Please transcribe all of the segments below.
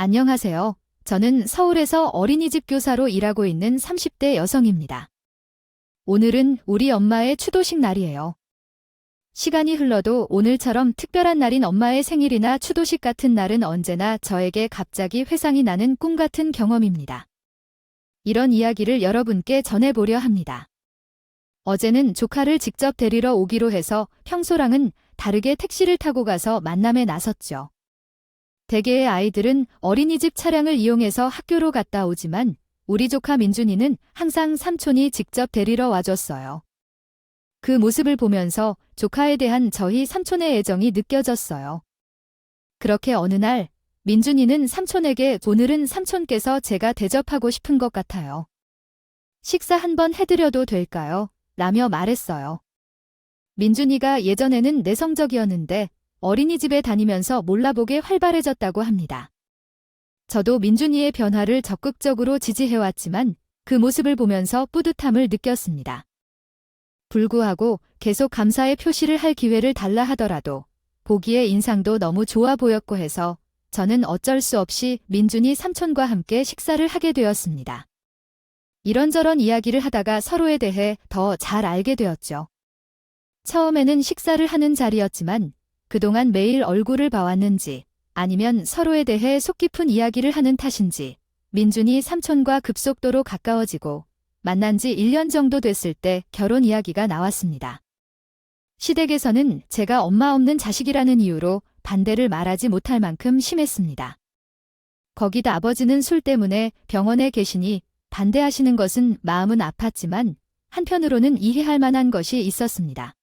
안녕하세요. 저는 서울에서 어린이집 교사로 일하고 있는 30대 여성입니다. 오늘은 우리 엄마의 추도식 날이에요. 시간이 흘러도 오늘처럼 특별한 날인 엄마의 생일이나 추도식 같은 날은 언제나 저에게 갑자기 회상이 나는 꿈 같은 경험입니다. 이런 이야기를 여러분께 전해보려 합니다. 어제는 조카를 직접 데리러 오기로 해서 평소랑은 다르게 택시를 타고 가서 만남에 나섰죠. 대개의 아이들은 어린이집 차량을 이용해서 학교로 갔다 오지만 우리 조카 민준이는 항상 삼촌이 직접 데리러 와줬어요. 그 모습을 보면서 조카에 대한 저희 삼촌의 애정이 느껴졌어요. 그렇게 어느 날 민준이는 삼촌에게 오늘은 삼촌께서 제가 대접하고 싶은 것 같아요. 식사 한번 해드려도 될까요? 라며 말했어요. 민준이가 예전에는 내성적이었는데 어린이집에 다니면서 몰라보게 활발해졌다고 합니다. 저도 민준이의 변화를 적극적으로 지지해왔지만 그 모습을 보면서 뿌듯함을 느꼈습니다. 불구하고 계속 감사의 표시를 할 기회를 달라 하더라도 보기에 인상도 너무 좋아 보였고 해서 저는 어쩔 수 없이 민준이 삼촌과 함께 식사를 하게 되었습니다. 이런저런 이야기를 하다가 서로에 대해 더 잘 알게 되었죠. 처음에는 식사를 하는 자리였지만 그동안 매일 얼굴을 봐왔는지 아니면 서로에 대해 속 깊은 이야기를 하는 탓인지 민준이 삼촌과 급속도로 가까워지고 만난 지 1년 정도 됐을 때 결혼 이야기가 나왔습니다. 시댁에서는 제가 엄마 없는 자식이라는 이유로 반대를 말하지 못할 만큼 심했습니다. 거기다 아버지는 술 때문에 병원에 계시니 반대하시는 것은 마음은 아팠지만 한편으로는 이해할 만한 것이 있었습니다.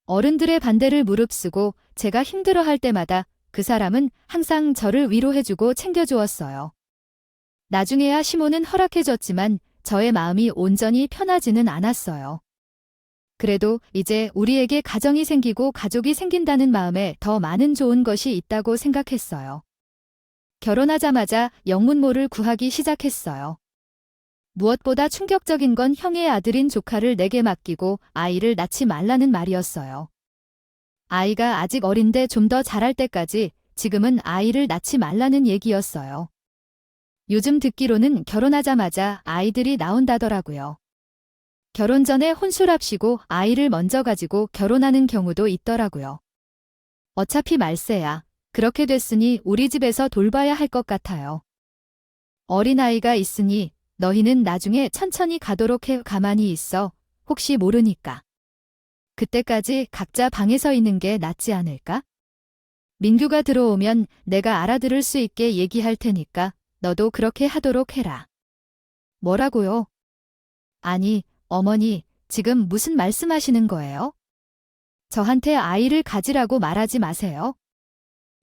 어른들의 반대를 무릅쓰고 제가 힘들어할 때마다 그 사람은 항상 저를 위로해주고 챙겨주었어요. 나중에야 시모는 허락해줬지만 저의 마음이 온전히 편하지는 않았어요. 그래도 이제 우리에게 가정이 생기고 가족이 생긴다는 마음에 더 많은 좋은 것이 있다고 생각했어요. 결혼하자마자 영문모를 구하기 시작했어요. 무엇보다 충격적인 건 형의 아들인 조카를 내게 맡기고 아이를 낳지 말라는 말이었어요. 아이가 아직 어린데 좀 더 자랄 때까지 지금은 아이를 낳지 말라는 얘기였어요. 요즘 듣기로는 결혼하자마자 아이들이 나온다더라고요. 결혼 전에 혼술합시고 아이를 먼저 가지고 결혼하는 경우도 있더라고요. 어차피 말세야. 그렇게 됐으니 우리 집에서 돌봐야 할 것 같아요. 어린아이가 있으니 너희는 나중에 천천히 가도록 해. 가만히 있어. 혹시 모르니까. 그때까지 각자 방에서 있는 게 낫지 않을까? 민규가 들어오면 내가 알아들을 수 있게 얘기할 테니까 너도 그렇게 하도록 해라. 뭐라고요? 아니, 어머니, 지금 무슨 말씀하시는 거예요? 저한테 아이를 가지라고 말하지 마세요.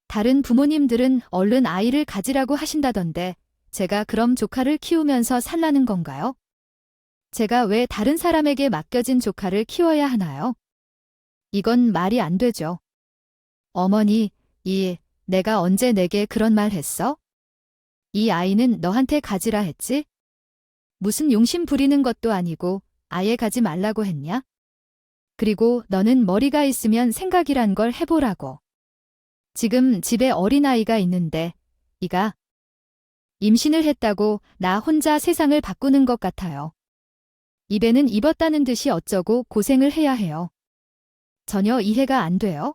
다른 부모님들은 얼른 아이를 가지라고 하신다던데 제가 그럼 조카를 키우면서 살라는 건가요? 제가 왜 다른 사람에게 맡겨진 조카를 키워야 하나요? 이건 말이 안 되죠. 어머니, 내가 언제 내게 그런 말 했어? 이 아이는 너한테 가지라 했지? 무슨 용심 부리는 것도 아니고 아예 가지 말라고 했냐? 그리고 너는 머리가 있으면 생각이란 걸 해보라고. 지금 집에 어린아이가 있는데 이가 임신을 했다고 나 혼자 세상을 바꾸는 것 같아요. 입에는 입었다는 듯이 어쩌고 고생을 해야 해요. 전혀 이해가 안 돼요?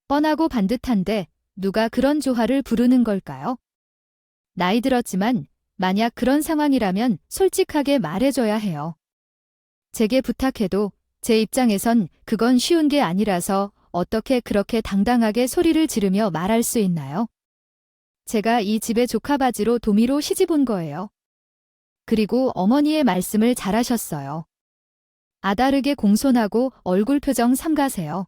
뻔하고 반듯한데 누가 그런 조화를 부르는 걸까요? 나이 들었지만 만약 그런 상황이라면 솔직하게 말해줘야 해요. 제게 부탁해도 제 입장에선 그건 쉬운 게 아니라서 어떻게 그렇게 당당하게 소리를 지르며 말할 수 있나요? 제가 이 집의 조카바지로 도미로 시집 온 거예요. 그리고 어머니의 말씀을 잘하셨어요. 아다르게 공손하고 얼굴 표정 삼가세요.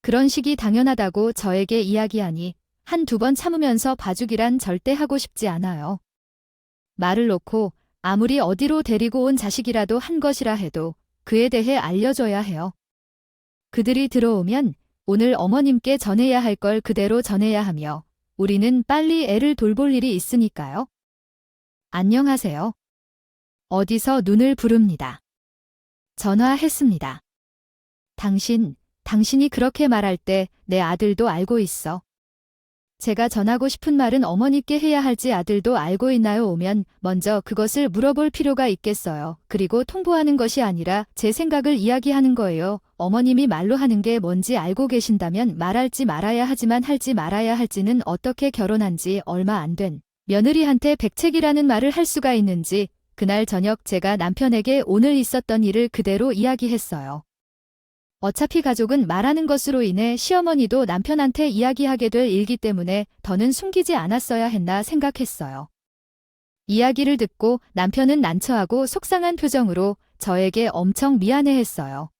그런 식이 당연하다고 저에게 이야기하니 한두 번 참으면서 봐주기란 절대 하고 싶지 않아요. 말을 놓고 아무리 어디로 데리고 온 자식이라도 한 것이라 해도 그에 대해 알려줘야 해요. 그들이 들어오면 오늘 어머님께 전해야 할 걸 그대로 전해야 하며 우리는 빨리 애를 돌볼 일이 있으니까요. 안녕하세요. 어디서 눈을 부릅니다. 전화했습니다. 당신이 그렇게 말할 때 내 아들도 알고 있어. 제가 전하고 싶은 말은 어머니께 해야 할지 아들도 알고 있나요? 오면 먼저 그것을 물어볼 필요가 있겠어요. 그리고 통보하는 것이 아니라 제 생각을 이야기하는 거예요. 어머님이 말로 하는 게 뭔지 알고 계신다면 말할지 말아야 하지만 할지 말아야 할지는 어떻게 결혼한 지 얼마 안 된 며느리한테 백책이라는 말을 할 수가 있는지 그날 저녁 제가 남편에게 오늘 있었던 일을 그대로 이야기했어요. 어차피 가족은 말하는 것으로 인해 시어머니도 남편한테 이야기하게 될 일이기 때문에 더는 숨기지 않았어야 했나 생각했어요. 이야기를 듣고 남편은 난처하고 속상한 표정으로 저에게 엄청 미안해했어요.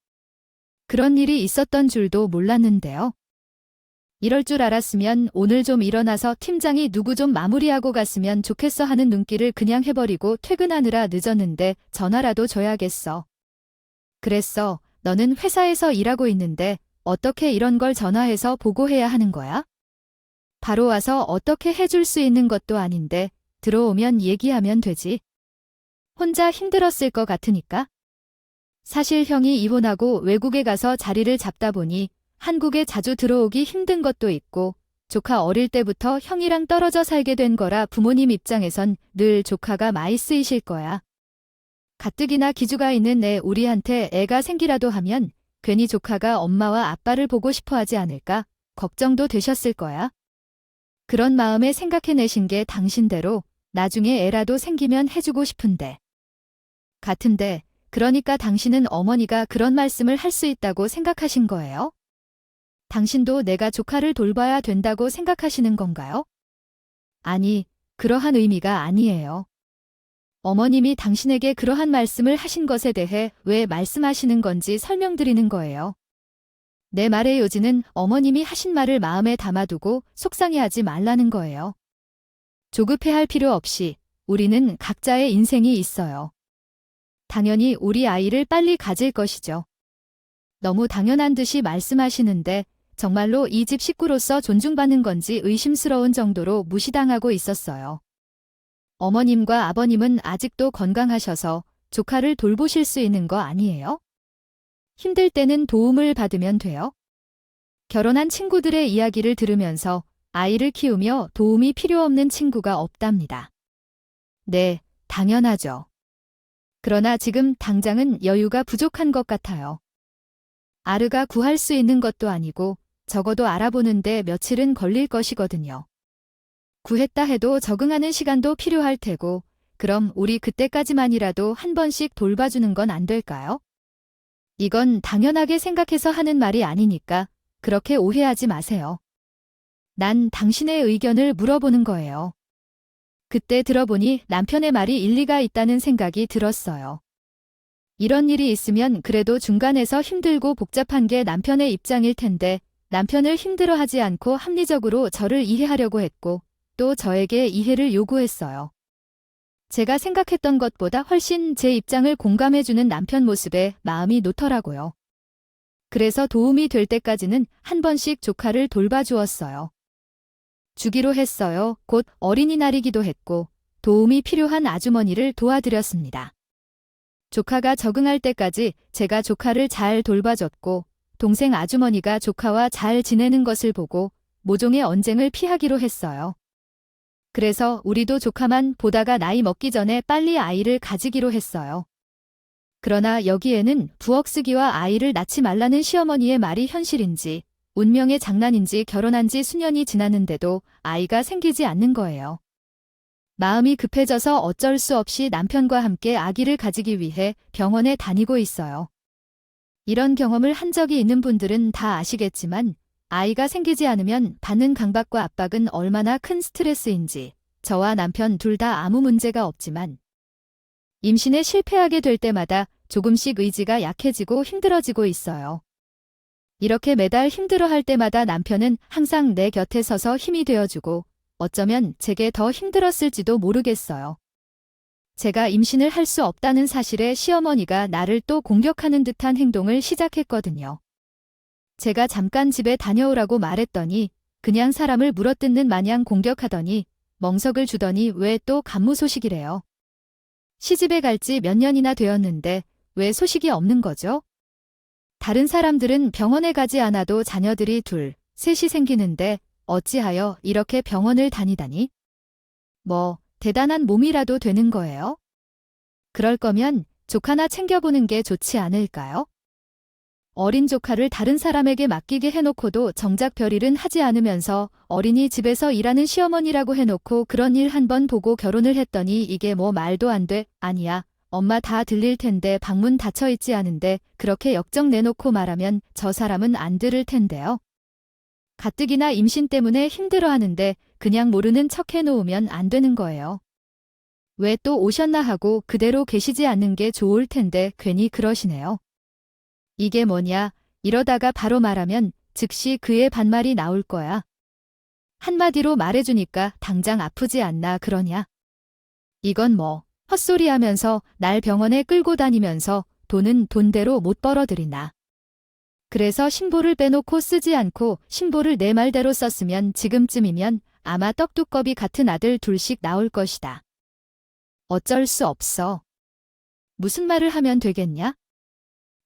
그런 일이 있었던 줄도 몰랐는데요. 이럴 줄 알았으면 오늘 좀 일어나서 팀장이 누구 좀 마무리하고 갔으면 좋겠어 하는 눈길을 그냥 해버리고 퇴근하느라 늦었는데 전화라도 줘야겠어. 그랬어. 너는 회사에서 일하고 있는데 어떻게 이런 걸 전화해서 보고해야 하는 거야? 바로 와서 어떻게 해줄 수 있는 것도 아닌데 들어오면 얘기하면 되지. 혼자 힘들었을 것 같으니까. 사실 형이 이혼하고 외국에 가서 자리를 잡다 보니 한국에 자주 들어오기 힘든 것도 있고 조카 어릴 때부터 형이랑 떨어져 살게 된 거라 부모님 입장에선 늘 조카가 많이 쓰이실 거야. 가뜩이나 기주가 있는 애 우리한테 애가 생기라도 하면 괜히 조카가 엄마와 아빠를 보고 싶어 하지 않을까 걱정도 되셨을 거야. 그런 마음에 생각해내신 게 당신대로 나중에 애라도 생기면 해주고 싶은데. 같은데 그러니까 당신은 어머니가 그런 말씀을 할 수 있다고 생각하신 거예요? 당신도 내가 조카를 돌봐야 된다고 생각하시는 건가요? 아니, 그러한 의미가 아니에요. 어머님이 당신에게 그러한 말씀을 하신 것에 대해 왜 말씀하시는 건지 설명드리는 거예요. 내 말의 요지는 어머님이 하신 말을 마음에 담아두고 속상해하지 말라는 거예요. 조급해할 필요 없이 우리는 각자의 인생이 있어요. 당연히 우리 아이를 빨리 가질 것이죠. 너무 당연한 듯이 말씀하시는데 정말로 이 집 식구로서 존중받는 건지 의심스러운 정도로 무시당하고 있었어요. 어머님과 아버님은 아직도 건강하셔서 조카를 돌보실 수 있는 거 아니에요? 힘들 때는 도움을 받으면 돼요. 결혼한 친구들의 이야기를 들으면서 아이를 키우며 도움이 필요 없는 친구가 없답니다. 네, 당연하죠. 그러나 지금 당장은 여유가 부족한 것 같아요. 아르가 구할 수 있는 것도 아니고 적어도 알아보는데 며칠은 걸릴 것이거든요. 구했다 해도 적응하는 시간도 필요할 테고 그럼 우리 그때까지만이라도 한 번씩 돌봐주는 건 안 될까요? 이건 당연하게 생각해서 하는 말이 아니니까 그렇게 오해하지 마세요. 난 당신의 의견을 물어보는 거예요. 그때 들어보니 남편의 말이 일리가 있다는 생각이 들었어요. 이런 일이 있으면 그래도 중간에서 힘들고 복잡한 게 남편의 입장일 텐데 남편을 힘들어하지 않고 합리적으로 저를 이해하려고 했고 또 저에게 이해를 요구했어요. 제가 생각했던 것보다 훨씬 제 입장을 공감해주는 남편 모습에 마음이 놓더라고요. 그래서 도움이 될 때까지는 한 번씩 조카를 돌봐주었어요. 주기로 했어요. 곧 어린이날이기도 했고 도움이 필요한 아주머니를 도와드렸습니다. 조카가 적응할 때까지 제가 조카를 잘 돌봐줬고 동생 아주머니가 조카와 잘 지내는 것을 보고 모종의 언쟁을 피하기로 했어요. 그래서 우리도 조카만 보다가 나이 먹기 전에 빨리 아이를 가지기로 했어요. 그러나 여기에는 부엌 쓰기와 아이를 낳지 말라는 시어머니의 말이 현실인지 운명의 장난인지 결혼한 지 수년이 지났는데도 아이가 생기지 않는 거예요. 마음이 급해져서 어쩔 수 없이 남편과 함께 아기를 가지기 위해 병원에 다니고 있어요. 이런 경험을 한 적이 있는 분들은 다 아시겠지만 아이가 생기지 않으면 받는 강박과 압박은 얼마나 큰 스트레스인지 저와 남편 둘 다 아무 문제가 없지만 임신에 실패하게 될 때마다 조금씩 의지가 약해지고 힘들어지고 있어요. 이렇게 매달 힘들어할 때마다 남편은 항상 내 곁에 서서 힘이 되어주고 어쩌면 제게 더 힘들었을지도 모르겠어요. 제가 임신을 할 수 없다는 사실에 시어머니가 나를 또 공격하는 듯한 행동을 시작했거든요. 제가 잠깐 집에 다녀오라고 말했더니 그냥 사람을 물어뜯는 마냥 공격하더니 멍석을 주더니 왜 또 간무 소식이래요. 시집에 갈지 몇 년이나 되었는데 왜 소식이 없는 거죠? 다른 사람들은 병원에 가지 않아도 자녀들이 둘, 셋이 생기는데 어찌하여 이렇게 병원을 다니다니? 뭐, 대단한 몸이라도 되는 거예요? 그럴 거면 조카나 챙겨보는 게 좋지 않을까요? 어린 조카를 다른 사람에게 맡기게 해놓고도 정작 별일은 하지 않으면서 어린이집에서 일하는 시어머니라고 해놓고 그런 일 한 번 보고 결혼을 했더니 이게 뭐 말도 안 돼. 아니야. 엄마 다 들릴 텐데 방문 닫혀 있지 않은데 그렇게 역정 내놓고 말하면 저 사람은 안 들을 텐데요. 가뜩이나 임신 때문에 힘들어하는데 그냥 모르는 척 해놓으면 안 되는 거예요. 왜 또 오셨나 하고 그대로 계시지 않는 게 좋을 텐데 괜히 그러시네요. 이게 뭐냐, 이러다가 바로 말하면 즉시 그의 반말이 나올 거야. 한마디로 말해주니까 당장 아프지 않나 그러냐. 이건 뭐 헛소리 하면서 날 병원에 끌고 다니면서 돈은 돈대로 못 벌어들이나. 그래서 신보를 빼놓고 쓰지 않고 신보를 내 말대로 썼으면 지금쯤이면 아마 떡두꺼비 같은 아들 둘씩 나올 것이다. 어쩔 수 없어. 무슨 말을 하면 되겠냐?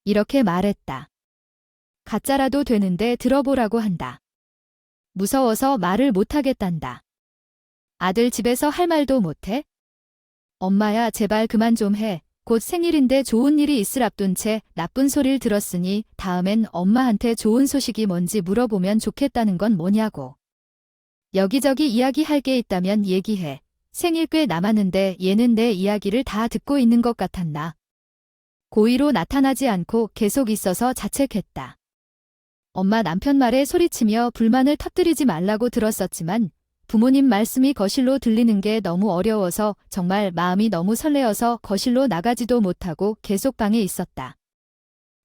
이렇게 말했다. 가짜라도 되는데 들어보라고 한다. 무서워서 말을 못하겠단다. 아들 집에서 할 말도 못해? 엄마야 제발 그만 좀 해. 곧 생일인데 좋은 일이 있을 앞둔 채 나쁜 소리를 들었으니 다음엔 엄마한테 좋은 소식이 뭔지 물어보면 좋겠다는 건 뭐냐고. 여기저기 이야기할 게 있다면 얘기해. 생일 꽤 남았는데 얘는 내 이야기를 다 듣고 있는 것 같았나. 고의로 나타나지 않고 계속 있어서 자책했다. 엄마 남편 말에 소리치며 불만을 터뜨리지 말라고 들었었지만 부모님 말씀이 거실로 들리는 게 너무 어려워서 정말 마음이 너무 설레어서 거실로 나가지도 못하고 계속 방에 있었다.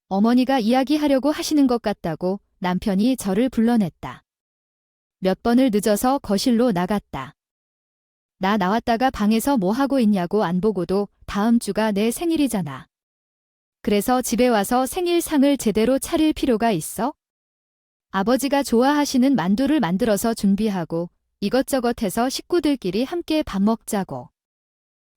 어머니가 이야기하려고 하시는 것 같다고 남편이 저를 불러냈다. 몇 번을 늦어서 거실로 나갔다. 나 나왔다가 방에서 뭐 하고 있냐고 안 보고도 다음 주가 내 생일이잖아. 그래서 집에 와서 생일상을 제대로 차릴 필요가 있어? 아버지가 좋아하시는 만두를 만들어서 준비하고 이것저것 해서 식구들끼리 함께 밥 먹자고.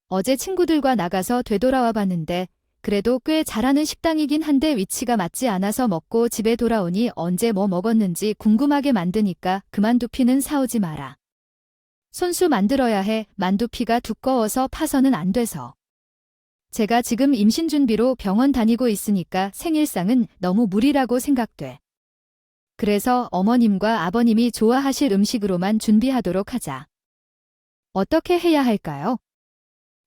어제 친구들과 나가서 되돌아와 봤는데 그래도 꽤 잘하는 식당이긴 한데 위치가 맞지 않아서 먹고 집에 돌아오니 언제 뭐 먹었는지 궁금하게 만드니까 그 만두피는 사오지 마라. 손수 만들어야 해. 만두피가 두꺼워서 파서는 안 돼서. 제가 지금 임신 준비로 병원 다니고 있으니까 생일상은 너무 무리라고 생각돼. 그래서 어머님과 아버님이 좋아하실 음식으로만 준비하도록 하자. 어떻게 해야 할까요?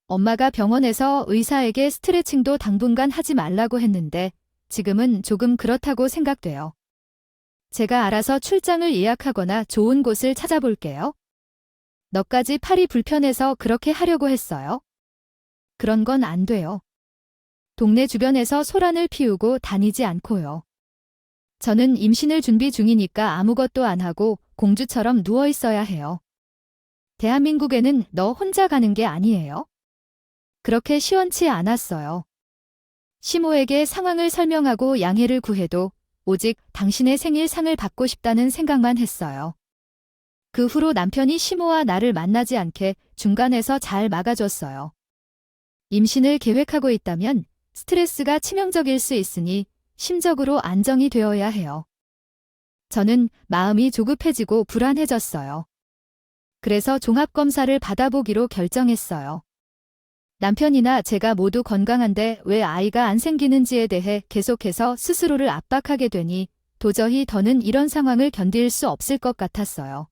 엄마가 병원에서 의사에게 스트레칭도 당분간 하지 말라고 했는데 지금은 조금 그렇다고 생각돼요. 제가 알아서 출장을 예약하거나 좋은 곳을 찾아볼게요. 너까지 팔이 불편해서 그렇게 하려고 했어요? 그런 건 안 돼요. 동네 주변에서 소란을 피우고 다니지 않고요. 저는 임신을 준비 중이니까 아무것도 안 하고 공주처럼 누워 있어야 해요. 대한민국에는 너 혼자 가는 게 아니에요. 그렇게 시원치 않았어요. 시모에게 상황을 설명하고 양해를 구해도 오직 당신의 생일상을 받고 싶다는 생각만 했어요. 그 후로 남편이 시모와 나를 만나지 않게 중간에서 잘 막아줬어요. 임신을 계획하고 있다면 스트레스가 치명적일 수 있으니 심적으로 안정이 되어야 해요. 저는 마음이 조급해지고 불안해졌어요. 그래서 종합검사를 받아보기로 결정했어요. 남편이나 제가 모두 건강한데 왜 아이가 안 생기는지에 대해 계속해서 스스로를 압박하게 되니 도저히 더는 이런 상황을 견딜 수 없을 것 같았어요.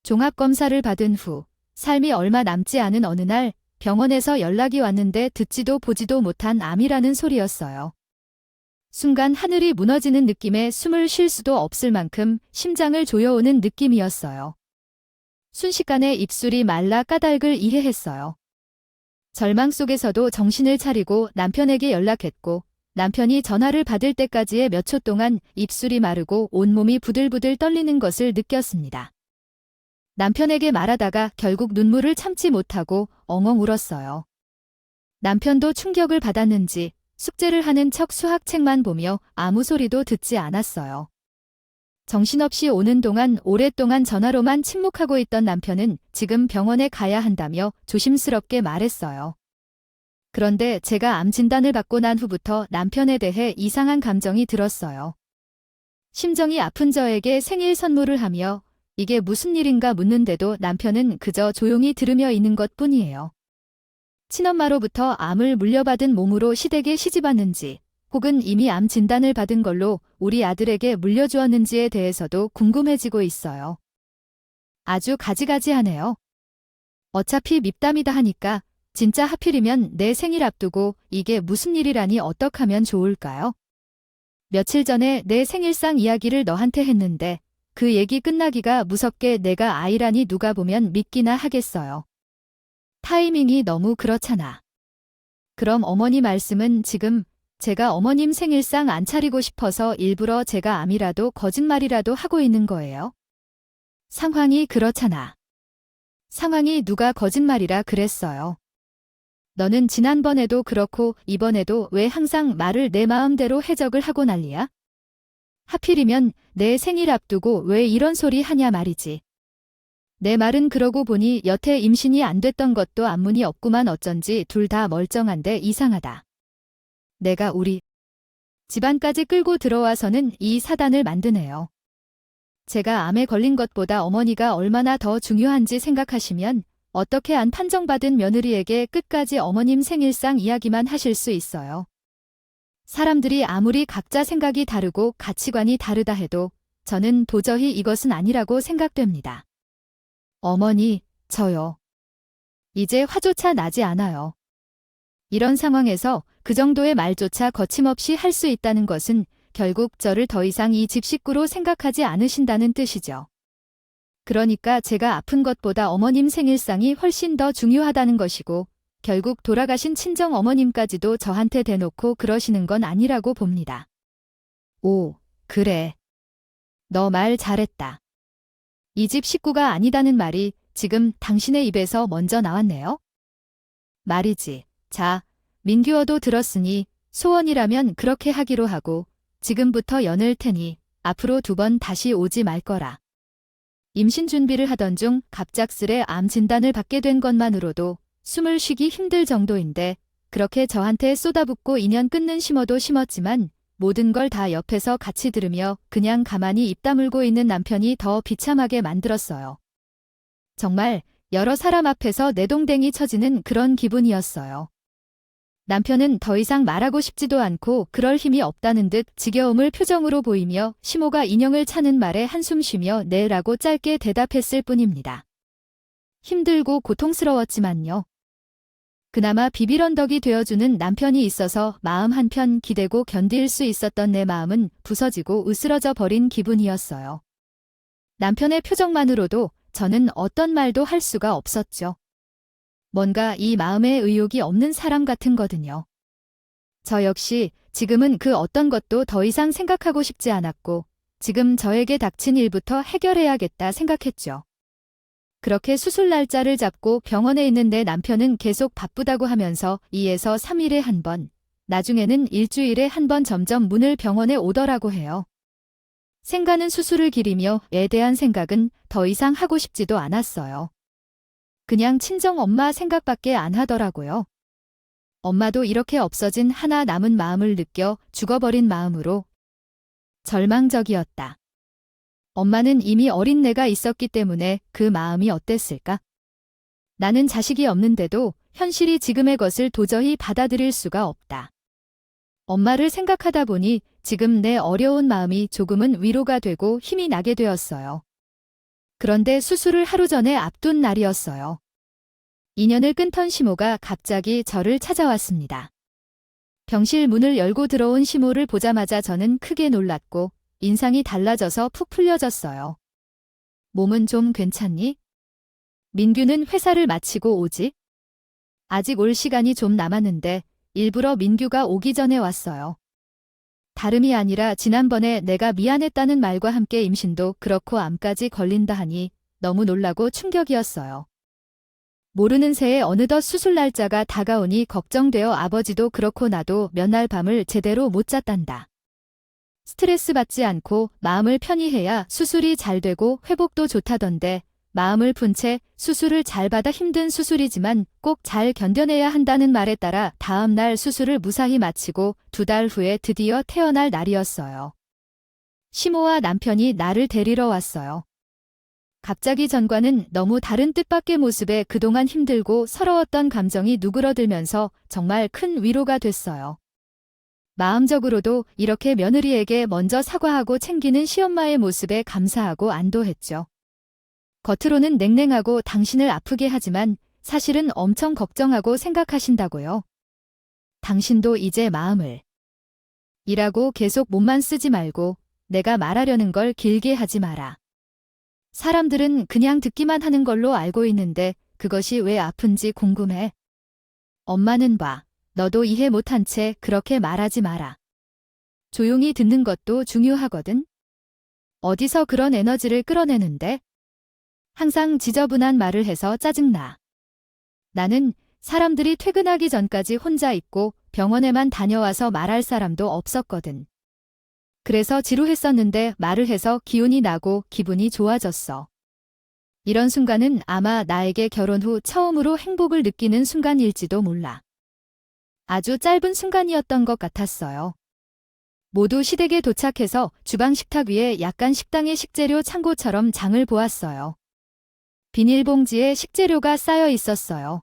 종합검사를 받은 후 삶이 얼마 남지 않은 어느 날 병원에서 연락이 왔는데 듣지도 보지도 못한 암이라는 소리였어요. 순간 하늘이 무너지는 느낌에 숨을 쉴 수도 없을 만큼 심장을 조여오는 느낌이었어요. 순식간에 입술이 말라 까닭을 이해했어요. 절망 속에서도 정신을 차리고 남편에게 연락했고 남편이 전화를 받을 때까지의 몇 초 동안 입술이 마르고 온몸이 부들부들 떨리는 것을 느꼈습니다. 남편에게 말하다가 결국 눈물을 참지 못하고 엉엉 울었어요. 남편도 충격을 받았는지 숙제를 하는 척 수학책만 보며 아무 소리도 듣지 않았어요. 정신없이 오는 동안 오랫동안 전화로만 침묵하고 있던 남편은 지금 병원에 가야 한다며 조심스럽게 말했어요. 그런데 제가 암 진단을 받고 난 후부터 남편에 대해 이상한 감정이 들었어요. 심정이 아픈 저에게 생일 선물을 하며 이게 무슨 일인가 묻는데도 남편은 그저 조용히 들으며 있는 것 뿐이에요. 친엄마로부터 암을 물려받은 몸으로 시댁에 시집왔는지, 혹은 이미 암 진단을 받은 걸로 우리 아들에게 물려주었는지에 대해서도 궁금해지고 있어요. 아주 가지가지하네요. 어차피 밉담이다 하니까 진짜 하필이면 내 생일 앞두고 이게 무슨 일이라니 어떡하면 좋을까요? 며칠 전에 내 생일상 이야기를 너한테 했는데 그 얘기 끝나기가 무섭게 내가 아이라니 누가 보면 믿기나 하겠어요. 타이밍이 너무 그렇잖아. 그럼 어머니 말씀은 지금 제가 어머님 생일상 안 차리고 싶어서 일부러 제가 암이라도 거짓말이라도 하고 있는 거예요? 상황이 그렇잖아. 상황이 누가 거짓말이라 그랬어요. 너는 지난번에도 그렇고 이번에도 왜 항상 말을 내 마음대로 해석을 하고 난리야? 하필이면 내 생일 앞두고 왜 이런 소리 하냐 말이지. 내 말은 그러고 보니 여태 임신이 안 됐던 것도 안문이 없구만. 어쩐지 둘 다 멀쩡한데 이상하다. 내가 우리 집안까지 끌고 들어와서는 이 사단을 만드네요. 제가 암에 걸린 것보다 어머니가 얼마나 더 중요한지 생각하시면 어떻게 안 판정받은 며느리에게 끝까지 어머님 생일상 이야기만 하실 수 있어요. 사람들이 아무리 각자 생각이 다르고 가치관이 다르다 해도 저는 도저히 이것은 아니라고 생각됩니다. 어머니, 저요. 이제 화조차 나지 않아요. 이런 상황에서 그 정도의 말조차 거침없이 할 수 있다는 것은 결국 저를 더 이상 이 집 식구로 생각하지 않으신다는 뜻이죠. 그러니까 제가 아픈 것보다 어머님 생일상이 훨씬 더 중요하다는 것이고 결국 돌아가신 친정 어머님까지도 저한테 대놓고 그러시는 건 아니라고 봅니다. 오, 그래. 너 말 잘했다. 이 집 식구가 아니다는 말이 지금 당신의 입에서 먼저 나왔네요? 말이지. 자, 민규어도 들었으니 소원이라면 그렇게 하기로 하고 지금부터 연을 테니 앞으로 2번 다시 오지 말 거라. 임신 준비를 하던 중 갑작스레 암 진단을 받게 된 것만으로도 숨을 쉬기 힘들 정도인데 그렇게 저한테 쏟아붓고 인연 끊는 심어도 심었지만 모든 걸 다 옆에서 같이 들으며 그냥 가만히 입 다물고 있는 남편이 더 비참하게 만들었어요. 정말 여러 사람 앞에서 내동댕이 쳐지는 그런 기분이었어요. 남편은 더 이상 말하고 싶지도 않고 그럴 힘이 없다는 듯 지겨움을 표정으로 보이며 시모가 인형을 차는 말에 한숨 쉬며 네 라고 짧게 대답했을 뿐입니다. 힘들고 고통스러웠지만요. 그나마 비빌언덕이 되어주는 남편이 있어서 마음 한편 기대고 견딜 수 있었던 내 마음은 부서지고 으스러져 버린 기분이었어요. 남편의 표정만으로도 저는 어떤 말도 할 수가 없었죠. 뭔가 이 마음에 의욕이 없는 사람 같은 거든요. 저 역시 지금은 그 어떤 것도 더 이상 생각하고 싶지 않았고 지금 저에게 닥친 일부터 해결해야겠다 생각했죠. 그렇게 수술 날짜를 잡고 병원에 있는데 남편은 계속 바쁘다고 하면서 2에서 3일에 한 번, 나중에는 일주일에 한 번 점점 문을 병원에 오더라고 해요. 생가는 수술을 기리며 에 대한 생각은 더 이상 하고 싶지도 않았어요. 그냥 친정 엄마 생각밖에 안 하더라고요. 엄마도 이렇게 없어진 하나 남은 마음을 느껴 죽어버린 마음으로 절망적이었다. 엄마는 이미 어린 내가 있었기 때문에 그 마음이 어땠을까? 나는 자식이 없는데도 현실이 지금의 것을 도저히 받아들일 수가 없다. 엄마를 생각하다 보니 지금 내 어려운 마음이 조금은 위로가 되고 힘이 나게 되었어요. 그런데 수술을 하루 전에 앞둔 날이었어요. 인연을 끊던 시모가 갑자기 저를 찾아왔습니다. 병실 문을 열고 들어온 시모를 보자마자 저는 크게 놀랐고 인상이 달라져서 푹 풀려졌어요. 몸은 좀 괜찮니? 민규는 회사를 마치고 오지? 아직 올 시간이 좀 남았는데 일부러 민규가 오기 전에 왔어요. 다름이 아니라 지난번에 내가 미안했다는 말과 함께 임신도 그렇고 암까지 걸린다 하니 너무 놀라고 충격이었어요. 모르는 새에 어느덧 수술 날짜가 다가오니 걱정되어 아버지도 그렇고 나도 몇 날 밤을 제대로 못 잤단다. 스트레스 받지 않고 마음을 편히 해야 수술이 잘 되고 회복도 좋다던데 마음을 푼 채 수술을 잘 받아 힘든 수술이지만 꼭 잘 견뎌내야 한다는 말에 따라 다음 날 수술을 무사히 마치고 2달 후에 드디어 태어날 날이었어요. 시모와 남편이 나를 데리러 왔어요. 갑자기 전과는 너무 다른 뜻밖의 모습에 그동안 힘들고 서러웠던 감정이 누그러들면서 정말 큰 위로가 됐어요. 마음적으로도 이렇게 며느리에게 먼저 사과하고 챙기는 시엄마의 모습에 감사하고 안도했죠. 겉으로는 냉랭하고 당신을 아프게 하지만 사실은 엄청 걱정하고 생각하신다고요. 당신도 이제 마음을 이라고 계속 몸만 쓰지 말고 내가 말하려는 걸 길게 하지 마라. 사람들은 그냥 듣기만 하는 걸로 알고 있는데 그것이 왜 아픈지 궁금해. 엄마는 봐. 너도 이해 못한 채 그렇게 말하지 마라. 조용히 듣는 것도 중요하거든. 어디서 그런 에너지를 끌어내는데? 항상 지저분한 말을 해서 짜증나. 나는 사람들이 퇴근하기 전까지 혼자 있고 병원에만 다녀와서 말할 사람도 없었거든. 그래서 지루했었는데 말을 해서 기운이 나고 기분이 좋아졌어. 이런 순간은 아마 나에게 결혼 후 처음으로 행복을 느끼는 순간일지도 몰라. 아주 짧은 순간이었던 것 같았어요. 모두 시댁에 도착해서 주방 식탁 위에 약간 식당의 식재료 창고처럼 장을 보았어요. 비닐봉지에 식재료가 쌓여 있었어요.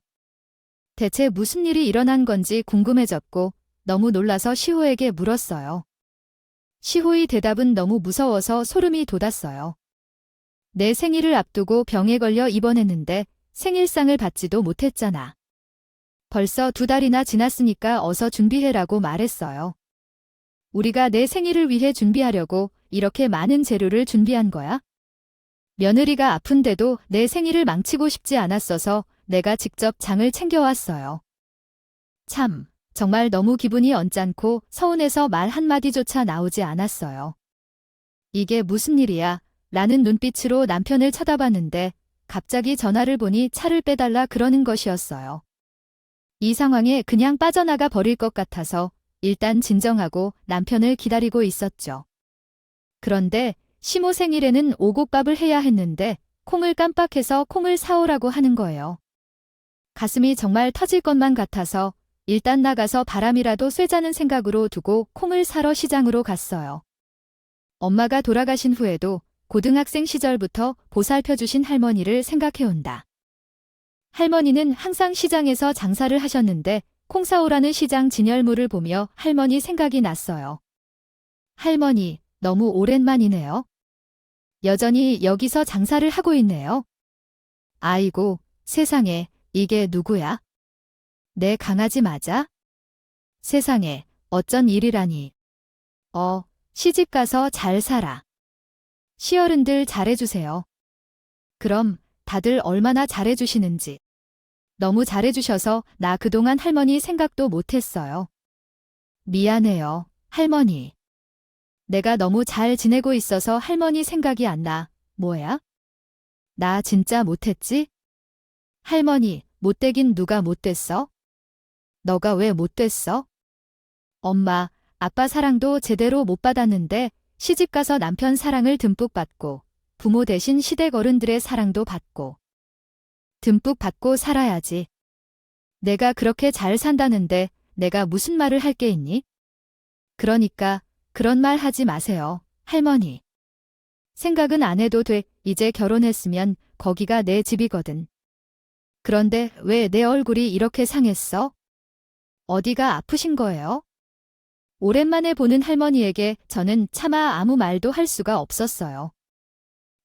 대체 무슨 일이 일어난 건지 궁금해졌고 너무 놀라서 시호에게 물었어요. 시호의 대답은 너무 무서워서 소름이 돋았어요. 내 생일을 앞두고 병에 걸려 입원했는데 생일상을 받지도 못했잖아. 벌써 2달이나 지났으니까 어서 준비해라고 말했어요. 우리가 내 생일을 위해 준비하려고 이렇게 많은 재료를 준비한 거야? 며느리가 아픈데도 내 생일을 망치고 싶지 않았어서 내가 직접 장을 챙겨왔어요. 참, 정말 너무 기분이 언짢고 서운해서 말 한마디조차 나오지 않았어요. 이게 무슨 일이야? 라는 눈빛으로 남편을 쳐다봤는데 갑자기 전화를 보니 차를 빼달라 그러는 것이었어요. 이 상황에 그냥 빠져나가 버릴 것 같아서 일단 진정하고 남편을 기다리고 있었죠. 그런데 시모 생일에는 오곡밥을 해야 했는데 콩을 깜빡해서 콩을 사오라고 하는 거예요. 가슴이 정말 터질 것만 같아서 일단 나가서 바람이라도 쐬자는 생각으로 두고 콩을 사러 시장으로 갔어요. 엄마가 돌아가신 후에도 고등학생 시절부터 보살펴주신 할머니를 생각해온다. 할머니는 항상 시장에서 장사를 하셨는데 콩 사오라는 시장 진열물을 보며 할머니 생각이 났어요. 할머니, 너무 오랜만이네요. 여전히 여기서 장사를 하고 있네요. 아이고, 세상에, 이게 누구야? 내 강아지 맞아? 세상에, 어쩐 일이라니. 시집가서 잘 살아. 시어른들 잘해주세요. 그럼 다들 얼마나 잘해주시는지. 너무 잘해주셔서 나 그동안 할머니 생각도 못했어요. 미안해요, 할머니. 내가 너무 잘 지내고 있어서 할머니 생각이 안 나. 뭐야? 나 진짜 못했지? 할머니, 못되긴 누가 못됐어? 너가 왜 못됐어? 엄마, 아빠 사랑도 제대로 못 받았는데 시집가서 남편 사랑을 듬뿍 받고 부모 대신 시댁 어른들의 사랑도 받고 듬뿍 받고 살아야지. 내가 그렇게 잘 산다는데 내가 무슨 말을 할 게 있니? 그러니까 그런 말 하지 마세요, 할머니. 생각은 안 해도 돼. 이제 결혼했으면 거기가 내 집이거든. 그런데 왜 내 얼굴이 이렇게 상했어? 어디가 아프신 거예요? 오랜만에 보는 할머니에게 저는 차마 아무 말도 할 수가 없었어요.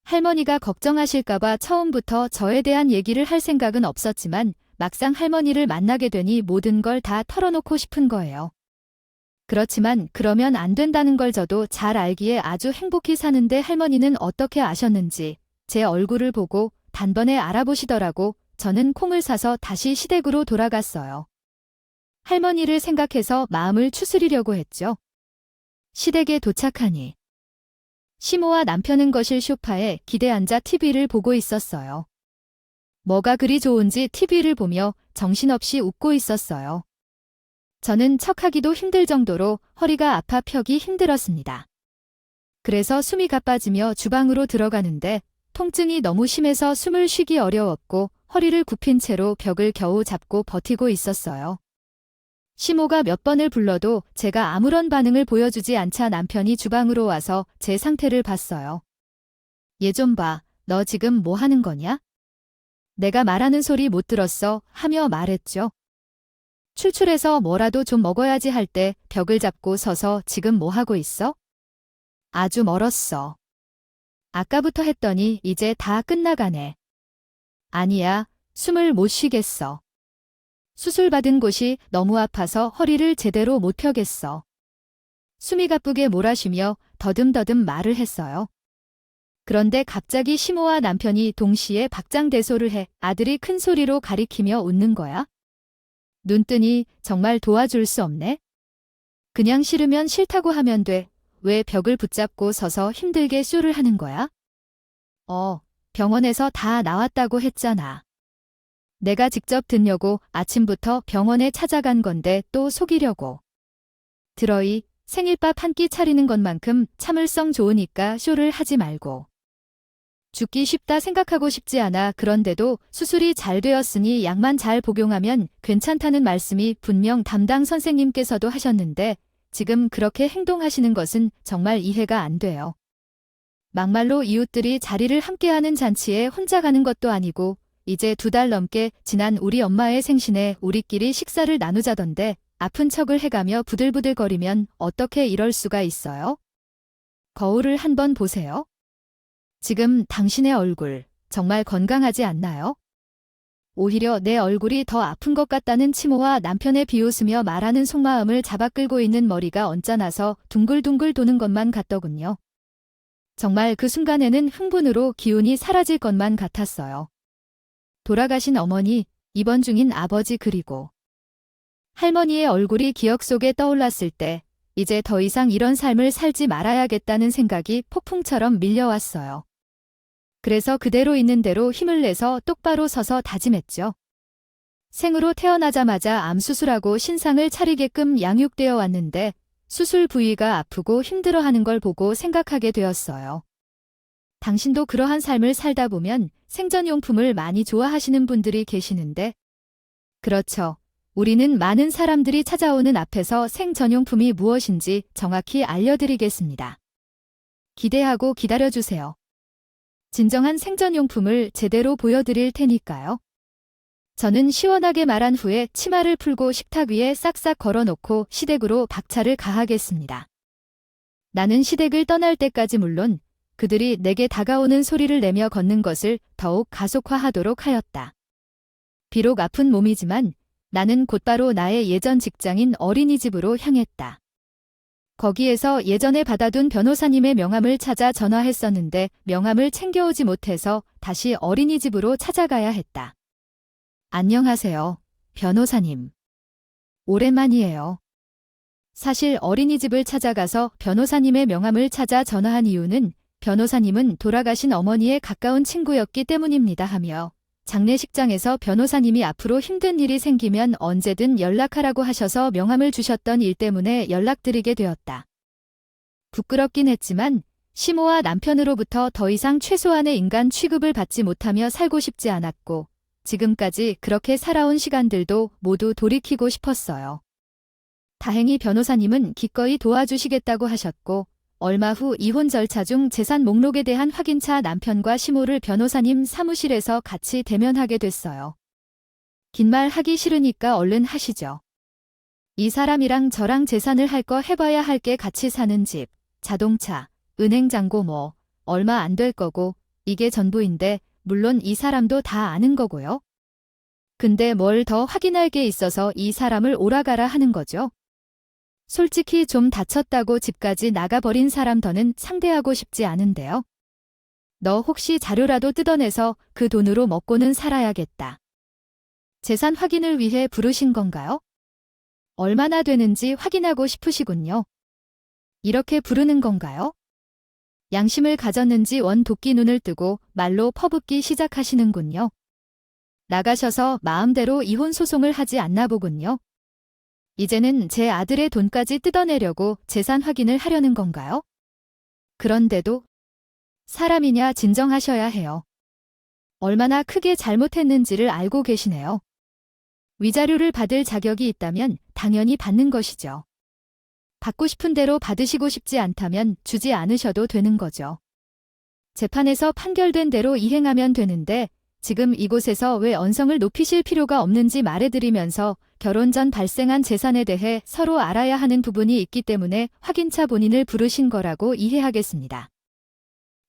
할머니가 걱정하실까봐 처음부터 저에 대한 얘기를 할 생각은 없었지만 막상 할머니를 만나게 되니 모든 걸 다 털어놓고 싶은 거예요. 그렇지만 그러면 안 된다는 걸 저도 잘 알기에 아주 행복히 사는데 할머니는 어떻게 아셨는지 제 얼굴을 보고 단번에 알아보시더라고. 저는 콩을 사서 다시 시댁으로 돌아갔어요. 할머니를 생각해서 마음을 추스리려고 했죠. 시댁에 도착하니 시모와 남편은 거실 소파에 기대 앉아 TV를 보고 있었어요. 뭐가 그리 좋은지 TV를 보며 정신없이 웃고 있었어요. 저는 척하기도 힘들 정도로 허리가 아파 펴기 힘들었습니다. 그래서 숨이 가빠지며 주방으로 들어가는데 통증이 너무 심해서 숨을 쉬기 어려웠고 허리를 굽힌 채로 벽을 겨우 잡고 버티고 있었어요. 시모가 몇 번을 불러도 제가 아무런 반응을 보여주지 않자 남편이 주방으로 와서 제 상태를 봤어요. 얘 좀 봐. 너 지금 뭐 하는 거냐? 내가 말하는 소리 못 들었어 하며 말했죠. 출출해서 뭐라도 좀 먹어야지 할 때 벽을 잡고 서서 지금 뭐 하고 있어? 아주 멀었어. 아까부터 했더니 이제 다 끝나가네. 아니야, 숨을 못 쉬겠어. 수술받은 곳이 너무 아파서 허리를 제대로 못 펴겠어. 숨이 가쁘게 몰아쉬며 더듬더듬 말을 했어요. 그런데 갑자기 시모와 남편이 동시에 박장대소를 해 아들이 큰 소리로 가리키며 웃는 거야. 눈뜨니 정말 도와줄 수 없네. 그냥 싫으면 싫다고 하면 돼. 왜 벽을 붙잡고 서서 힘들게 쇼를 하는 거야? 병원에서 다 나왔다고 했잖아. 내가 직접 듣려고 아침부터 병원에 찾아간 건데 또 속이려고. 들어이 생일밥 한 끼 차리는 것만큼 참을성 좋으니까 쇼를 하지 말고. 죽기 쉽다 생각하고 싶지 않아. 그런데도 수술이 잘 되었으니 약만 잘 복용하면 괜찮다는 말씀이 분명 담당 선생님께서도 하셨는데 지금 그렇게 행동하시는 것은 정말 이해가 안 돼요. 막말로 이웃들이 자리를 함께하는 잔치에 혼자 가는 것도 아니고 이제 2달 넘게 지난 우리 엄마의 생신에 우리끼리 식사를 나누자던데 아픈 척을 해가며 부들부들거리면 어떻게 이럴 수가 있어요? 거울을 한번 보세요. 지금 당신의 얼굴 정말 건강하지 않나요? 오히려 내 얼굴이 더 아픈 것 같다는 치모와 남편의 비웃으며 말하는 속마음을 잡아 끌고 있는 머리가 언짢아서 둥글둥글 도는 것만 같더군요. 정말 그 순간에는 흥분으로 기운이 사라질 것만 같았어요. 돌아가신 어머니, 입원 중인 아버지 그리고 할머니의 얼굴이 기억 속에 떠올랐을 때 이제 더 이상 이런 삶을 살지 말아야겠다는 생각이 폭풍처럼 밀려왔어요. 그래서 그대로 있는 대로 힘을 내서 똑바로 서서 다짐했죠. 생으로 태어나자마자 암 수술하고 신상을 차리게끔 양육되어 왔는데 수술 부위가 아프고 힘들어하는 걸 보고 생각하게 되었어요. 당신도 그러한 삶을 살다 보면 생전용품을 많이 좋아하시는 분들이 계시는데 그렇죠. 우리는 많은 사람들이 찾아오는 앞에서 생전용품이 무엇인지 정확히 알려드리겠습니다. 기대하고 기다려주세요. 진정한 생전용품을 제대로 보여드릴 테니까요. 저는 시원하게 말한 후에 치마를 풀고 식탁 위에 싹싹 걸어놓고 시댁으로 박차를 가하겠습니다. 나는 시댁을 떠날 때까지 물론 그들이 내게 다가오는 소리를 내며 걷는 것을 더욱 가속화하도록 하였다. 비록 아픈 몸이지만 나는 곧바로 나의 예전 직장인 어린이집으로 향했다. 거기에서 예전에 받아둔 변호사님의 명함을 찾아 전화했었는데 명함을 챙겨오지 못해서 다시 어린이집으로 찾아가야 했다. 안녕하세요, 변호사님. 오랜만이에요. 사실 어린이집을 찾아가서 변호사님의 명함을 찾아 전화한 이유는 변호사님은 돌아가신 어머니의 가까운 친구였기 때문입니다 하며 장례식장에서 변호사님이 앞으로 힘든 일이 생기면 언제든 연락하라고 하셔서 명함을 주셨던 일 때문에 연락드리게 되었다. 부끄럽긴 했지만 시모와 남편으로부터 더 이상 최소한의 인간 취급을 받지 못하며 살고 싶지 않았고 지금까지 그렇게 살아온 시간들도 모두 돌이키고 싶었어요. 다행히 변호사님은 기꺼이 도와주시겠다고 하셨고 얼마 후 이혼 절차 중 재산 목록에 대한 확인차 남편과 시모를 변호사님 사무실에서 같이 대면하게 됐어요. 긴 말 하기 싫으니까 얼른 하시죠. 이 사람이랑 저랑 재산을 할 거 해봐야 할 게 같이 사는 집, 자동차, 은행 잔고 뭐 얼마 안 될 거고 이게 전부인데 물론 이 사람도 다 아는 거고요. 근데 뭘 더 확인할 게 있어서 이 사람을 오라가라 하는 거죠. 솔직히 좀 다쳤다고 집까지 나가버린 사람 더는 상대하고 싶지 않은데요. 너 혹시 자료라도 뜯어내서 그 돈으로 먹고는 살아야겠다. 재산 확인을 위해 부르신 건가요? 얼마나 되는지 확인하고 싶으시군요. 이렇게 부르는 건가요? 양심을 가졌는지 원 도끼 눈을 뜨고 말로 퍼붓기 시작하시는군요. 나가셔서 마음대로 이혼 소송을 하지 않나 보군요. 이제는 제 아들의 돈까지 뜯어내려고 재산 확인을 하려는 건가요? 그런데도 사람이냐 진정하셔야 해요. 얼마나 크게 잘못했는지를 알고 계시네요. 위자료를 받을 자격이 있다면 당연히 받는 것이죠. 받고 싶은 대로 받으시고 싶지 않다면 주지 않으셔도 되는 거죠. 재판에서 판결된 대로 이행하면 되는데 지금 이곳에서 왜 언성을 높이실 필요가 없는지 말해드리면서 결혼 전 발생한 재산에 대해 서로 알아야 하는 부분이 있기 때문에 확인차 본인을 부르신 거라고 이해하겠습니다.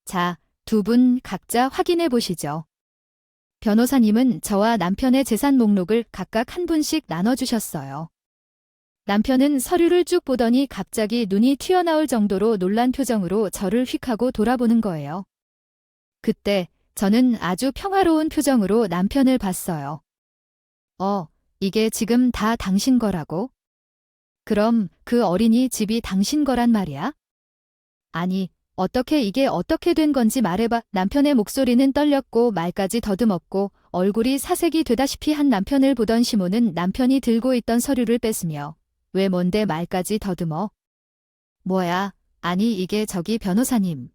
자, 두 분 각자 확인해 보시죠. 변호사님은 저와 남편의 재산 목록을 각각 한 분씩 나눠주셨어요. 남편은 서류를 쭉 보더니 갑자기 눈이 튀어나올 정도로 놀란 표정으로 저를 휙하고 돌아보는 거예요. 그때 저는 아주 평화로운 표정으로 남편을 봤어요. 이게 지금 다 당신 거라고? 그럼 그 어린이집이 당신 거란 말이야? 아니, 이게 어떻게 된 건지 말해봐. 남편의 목소리는 떨렸고 말까지 더듬었고 얼굴이 사색이 되다시피 한 남편을 보던 시모는 남편이 들고 있던 서류를 뺐으며 왜 뭔데 말까지 더듬어? 뭐야, 아니 이게 저기 변호사님.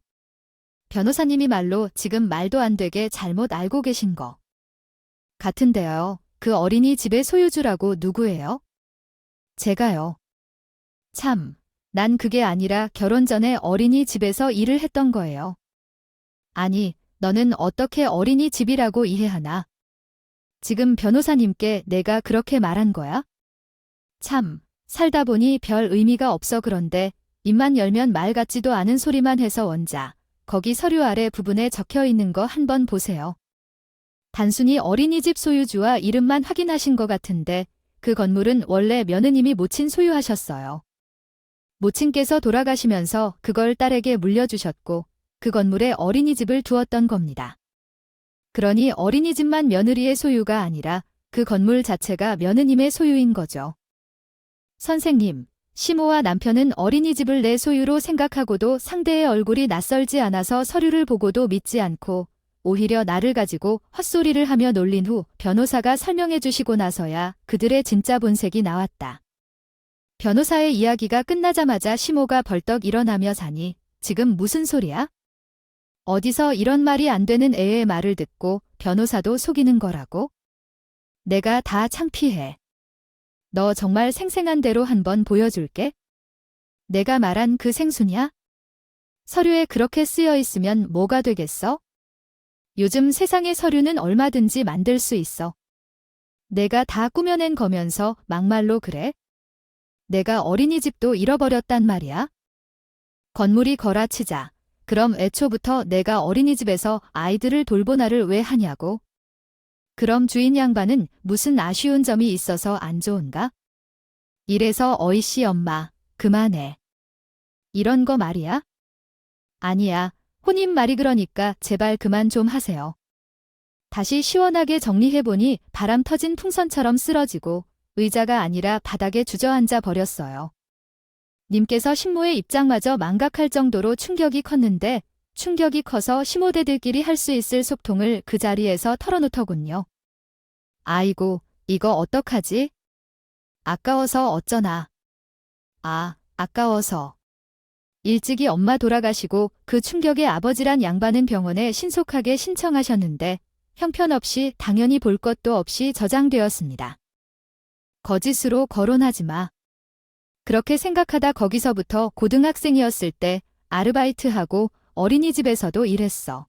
변호사님이 말로 지금 말도 안 되게 잘못 알고 계신 거 같은데요. 그 어린이집의 소유주라고 누구예요? 제가요. 참, 난 그게 아니라 결혼 전에 어린이집에서 일을 했던 거예요. 아니, 너는 어떻게 어린이집이라고 이해하나? 지금 변호사님께 내가 그렇게 말한 거야? 참, 살다 보니 별 의미가 없어. 그런데 입만 열면 말 같지도 않은 소리만 해서 원자. 거기 서류 아래 부분에 적혀 있는 거 한번 보세요. 단순히 어린이집 소유주와 이름만 확인하신 것 같은데 그 건물은 원래 며느님이 모친 소유하셨어요. 모친께서 돌아가시면서 그걸 딸에게 물려주셨고 그 건물에 어린이집을 두었던 겁니다. 그러니 어린이집만 며느리의 소유가 아니라 그 건물 자체가 며느님의 소유인 거죠. 선생님, 시모와 남편은 어린이집을 내 소유로 생각하고도 상대의 얼굴이 낯설지 않아서 서류를 보고도 믿지 않고 오히려 나를 가지고 헛소리를 하며 놀린 후 변호사가 설명해 주시고 나서야 그들의 진짜 본색이 나왔다. 변호사의 이야기가 끝나자마자 시모가 벌떡 일어나며 자니 지금 무슨 소리야? 어디서 이런 말이 안 되는 애의 말을 듣고 변호사도 속이는 거라고? 내가 다 창피해. 너 정말 생생한 대로 한번 보여줄게. 내가 말한 그 생수냐? 서류에 그렇게 쓰여 있으면 뭐가 되겠어? 요즘 세상의 서류는 얼마든지 만들 수 있어. 내가 다 꾸며낸 거면서 막말로 그래? 내가 어린이집도 잃어버렸단 말이야? 건물이 거라치자. 그럼 애초부터 내가 어린이집에서 아이들을 돌보나를 왜 하냐고? 그럼 주인 양반은 무슨 아쉬운 점이 있어서 안 좋은가? 이래서 어이씨 엄마, 그만해. 이런 거 말이야? 아니야, 혼인 말이 그러니까 제발 그만 좀 하세요. 다시 시원하게 정리해보니 바람 터진 풍선처럼 쓰러지고 의자가 아니라 바닥에 주저앉아 버렸어요. 님께서 신모의 입장마저 망각할 정도로 충격이 컸는데 충격이 커서 시모대들끼리 할 수 있을 소통을 그 자리에서 털어놓더군요. 아이고, 이거 어떡하지? 아까워서 어쩌나. 아까워서. 일찍이 엄마 돌아가시고 그 충격에 아버지란 양반은 병원에 신속하게 신청하셨는데 형편없이 당연히 볼 것도 없이 저장되었습니다. 거짓으로 거론하지 마. 그렇게 생각하다 거기서부터 고등학생이었을 때 아르바이트하고 어린이집에서도 일했어.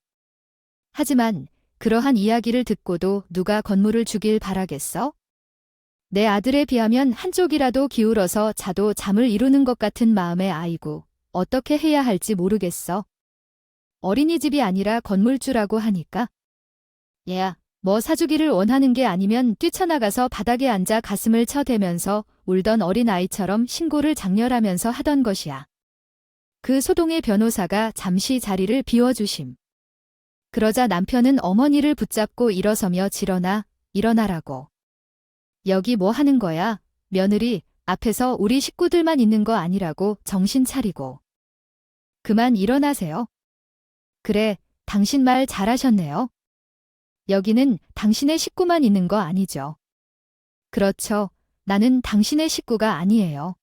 하지만 그러한 이야기를 듣고도 누가 건물을 주길 바라겠어? 내 아들에 비하면 한쪽이라도 기울어서 자도 잠을 이루는 것 같은 마음의 아이고 어떻게 해야 할지 모르겠어. 어린이집이 아니라 건물주라고 하니까. 얘야, 뭐 사주기를 원하는 게 아니면 뛰쳐나가서 바닥에 앉아 가슴을 쳐대면서 울던 어린아이처럼 신고를 장렬하면서 하던 것이야. 그 소동의 변호사가 잠시 자리를 비워주심. 그러자 남편은 어머니를 붙잡고 일어서며 일어나라고. 여기 뭐 하는 거야? 며느리, 앞에서 우리 식구들만 있는 거 아니라고 정신 차리고. 그만 일어나세요. 그래, 당신 말 잘하셨네요. 여기는 당신의 식구만 있는 거 아니죠. 그렇죠. 나는 당신의 식구가 아니에요.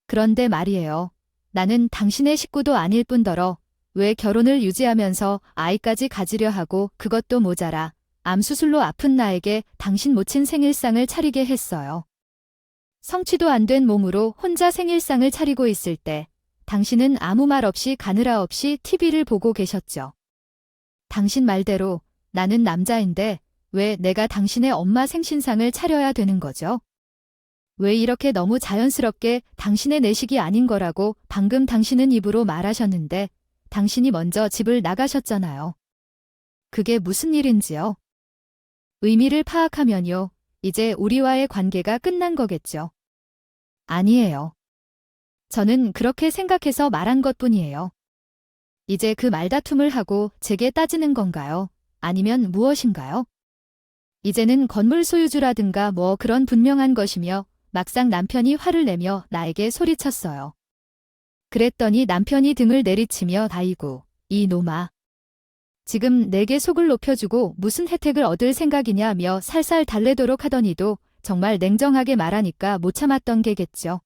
그런데 말이에요. 나는 당신의 식구도 아닐 뿐더러 왜 결혼을 유지하면서 아이까지 가지려 하고 그것도 모자라 암수술로 아픈 나에게 당신 모친 생일상을 차리게 했어요. 성취도 안 된 몸으로 혼자 생일상을 차리고 있을 때 당신은 아무 말 없이 가느라 없이 TV를 보고 계셨죠. 당신 말대로 나는 남자인데 왜 내가 당신의 엄마 생신상을 차려야 되는 거죠? 왜 이렇게 너무 자연스럽게 당신의 내식이 아닌 거라고 방금 당신은 입으로 말하셨는데 당신이 먼저 집을 나가셨잖아요. 그게 무슨 일인지요? 의미를 파악하면요. 이제 우리와의 관계가 끝난 거겠죠. 아니에요. 저는 그렇게 생각해서 말한 것뿐이에요. 이제 그 말다툼을 하고 제게 따지는 건가요? 아니면 무엇인가요? 이제는 건물 소유주라든가 뭐 그런 분명한 것이며 막상 남편이 화를 내며 나에게 소리쳤어요. 그랬더니 남편이 등을 내리치며 아이고, 이놈아. 지금 내게 속을 높여주고 무슨 혜택을 얻을 생각이냐며 살살 달래도록 하더니도 정말 냉정하게 말하니까 못 참았던 게겠죠.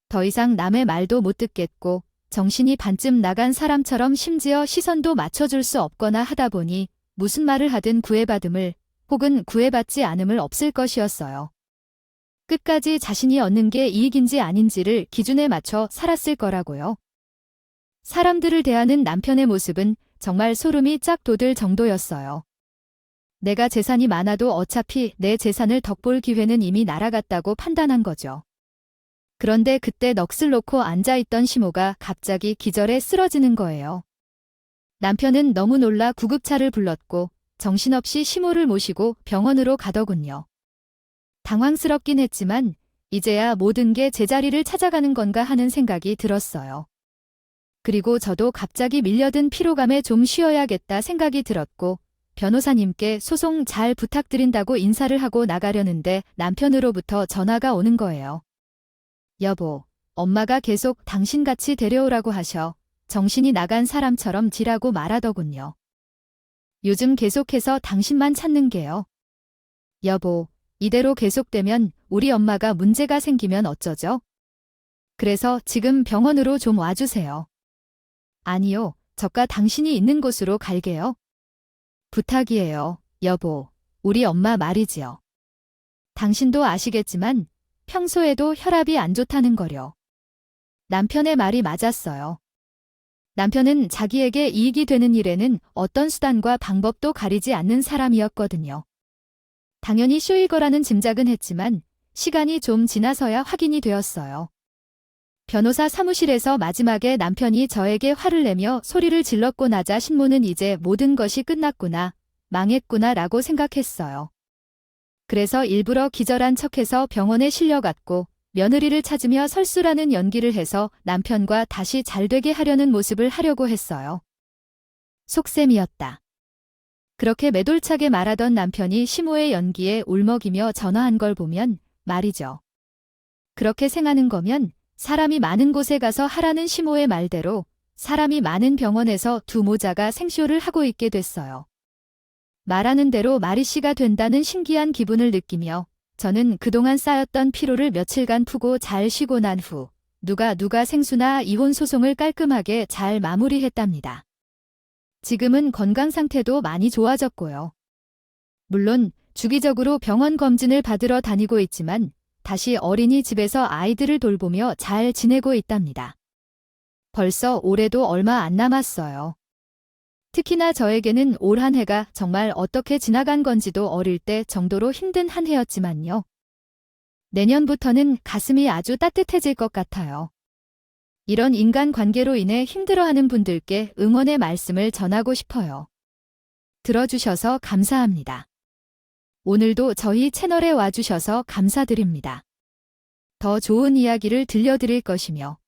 더 이상 남의 말도 못 듣겠고 정신이 반쯤 나간 사람처럼 심지어 시선도 맞춰줄 수 없거나 하다 보니 무슨 말을 하든 구애받음을 혹은 구애받지 않음을 없을 것이었어요. 끝까지 자신이 얻는 게 이익인지 아닌지를 기준에 맞춰 살았을 거라고요. 사람들을 대하는 남편의 모습은 정말 소름이 쫙 돋을 정도였어요. 내가 재산이 많아도 어차피 내 재산을 덕볼 기회는 이미 날아갔다고 판단한 거죠. 그런데 그때 넋을 놓고 앉아있던 시모가 갑자기 기절해 쓰러지는 거예요. 남편은 너무 놀라 구급차를 불렀고 정신없이 시모를 모시고 병원으로 가더군요. 당황스럽긴 했지만 이제야 모든 게 제자리를 찾아가는 건가 하는 생각이 들었어요. 그리고 저도 갑자기 밀려든 피로감에 좀 쉬어야겠다 생각이 들었고 변호사님께 소송 잘 부탁드린다고 인사를 하고 나가려는데 남편으로부터 전화가 오는 거예요. 여보, 엄마가 계속 당신같이 데려오라고 하셔. 정신이 나간 사람처럼 지라고 말하더군요. 요즘 계속해서 당신만 찾는 게요. 여보, 이대로 계속되면 우리 엄마가 문제가 생기면 어쩌죠? 그래서 지금 병원으로 좀 와주세요. 아니요, 저가 당신이 있는 곳으로 갈게요. 부탁이에요, 여보. 우리 엄마 말이지요. 당신도 아시겠지만 평소에도 혈압이 안 좋다는 거려. 남편의 말이 맞았어요. 남편은 자기에게 이익이 되는 일에는 어떤 수단과 방법도 가리지 않는 사람이었거든요. 당연히 쇼일 거라는 짐작은 했지만 시간이 좀 지나서야 확인이 되었어요. 변호사 사무실에서 마지막에 남편이 저에게 화를 내며 소리를 질렀고 나자 신모는 이제 모든 것이 끝났구나, 망했구나 라고 생각했어요. 그래서 일부러 기절한 척해서 병원에 실려갔고 며느리를 찾으며 설수라는 연기를 해서 남편과 다시 잘되게 하려는 모습을 하려고 했어요. 속셈이었다. 그렇게 매돌차게 말하던 남편이 시모의 연기에 울먹이며 전화한 걸 보면 말이죠. 그렇게 생하는 거면 사람이 많은 곳에 가서 하라는 시모의 말대로 사람이 많은 병원에서 두 모자가 생쇼를 하고 있게 됐어요. 말하는 대로 마리씨가 된다는 신기한 기분을 느끼며 저는 그동안 쌓였던 피로를 며칠간 푸고 잘 쉬고 난 후 누가 생수나 이혼 소송을 깔끔하게 잘 마무리했답니다. 지금은 건강 상태도 많이 좋아졌고요. 물론 주기적으로 병원 검진을 받으러 다니고 있지만 다시 어린이집에서 아이들을 돌보며 잘 지내고 있답니다. 벌써 올해도 얼마 안 남았어요. 특히나 저에게는 올 한 해가 정말 어떻게 지나간 건지도 어릴 때 정도로 힘든 한 해였지만요. 내년부터는 가슴이 아주 따뜻해질 것 같아요. 이런 인간관계로 인해 힘들어하는 분들께 응원의 말씀을 전하고 싶어요. 들어주셔서 감사합니다. 오늘도 저희 채널에 와주셔서 감사드립니다. 더 좋은 이야기를 들려드릴 것이며